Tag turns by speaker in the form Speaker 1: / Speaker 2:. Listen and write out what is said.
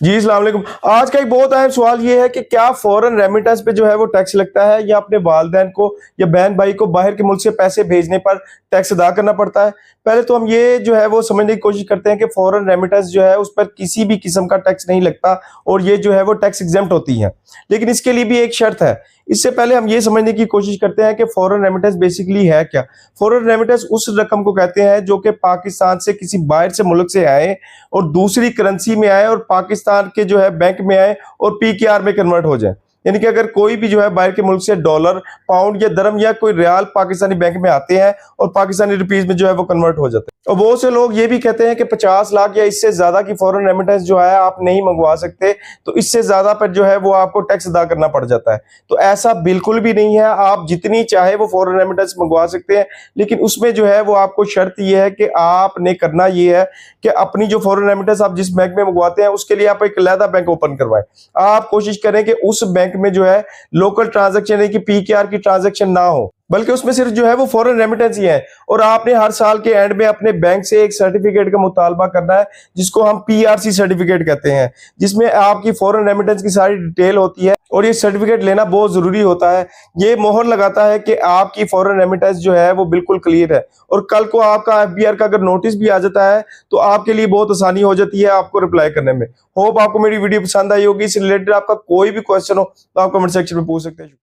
Speaker 1: जी अस्सलाम वालेकुम। आज का एक बहुत अहम सवाल ये है कि क्या फॉरेन रेमिटेंस पे जो है वो टैक्स लगता है या अपने वालिदैन को या बहन भाई को बाहर के मुल्क से पैसे भेजने पर टैक्स अदा करना पड़ता है। पहले तो हम ये जो है वो समझने की कोशिश करते हैं कि फॉरेन रेमिटेंस जो है उस पर किसी भी किस्म का टैक्स नहीं लगता और ये जो है वो टैक्स एग्जेम्प्ट होती है। लेकिन इसके लिए भी एक शर्त है। इससे पहले हम ये समझने की कोशिश करते हैं कि फॉरेन रेमिटेंस बेसिकली है क्या। फॉरेन रेमिटेंस उस रकम को कहते हैं जो कि पाकिस्तान से किसी बाहर से मुल्क से आए और दूसरी करेंसी में आए और पाकिस्तान के जो है बैंक में आए और पीकेआर में कन्वर्ट हो जाए। यानी कि अगर कोई भी जो है बाहर के मुल्क से डॉलर, पाउंड या दरम या कोई रियाल पाकिस्तानी बैंक में आते हैं और पाकिस्तानी रुपीस में जो है वो कन्वर्ट हो जाते हैं। और बहुत से लोग ये भी कहते हैं कि 50 लाख या इससे ज्यादा की फॉरेन रेमिटेंस जो है आप नहीं मंगवा सकते, तो इससे ज्यादा पर जो है वो आपको टैक्स अदा करना पड़ जाता है। तो ऐसा बिल्कुल भी नहीं है, आप जितनी चाहे वो फॉरेन रेमिटेंस मंगवा सकते हैं, लेकिन उसमें जो है वो आपको शर्त ये है कि आपने करना ये है कि अपनी जो फॉरेन रेमिटेंस आप जिस बैंक में मंगवाते हैं उसके लिए आप एक अलहदा बैंक ओपन करवाएं। आप कोशिश करें कि उस बैंक में जो है लोकल ट्रांजैक्शन यानी कि पीकेआर की ट्रांजैक्शन ना हो, बल्कि उसमें सिर्फ जो है वो फॉरेन रेमिटेंस ही है। और आपने हर साल के एंड में अपने बैंक से एक सर्टिफिकेट का मुतालबा करना है जिसको हम पीआरसी सर्टिफिकेट कहते हैं, जिसमें आपकी फॉरेन रेमिटेंस की सारी डिटेल होती है और ये सर्टिफिकेट लेना बहुत जरूरी होता है। ये मोहर लगाता है कि आपकी फॉरेन रेमिटेंस जो है वो बिल्कुल क्लियर है और कल को आपका एफबीआर का अगर नोटिस भी आ जाता है तो आपके लिए बहुत आसानी हो जाती है आपको रिप्लाई करने में। होप आपको मेरी वीडियो पसंद आई होगी। इससे रिलेटेड आपका कोई भी क्वेश्चन हो तो आप कमेंट सेक्शन में पूछ सकते हैं।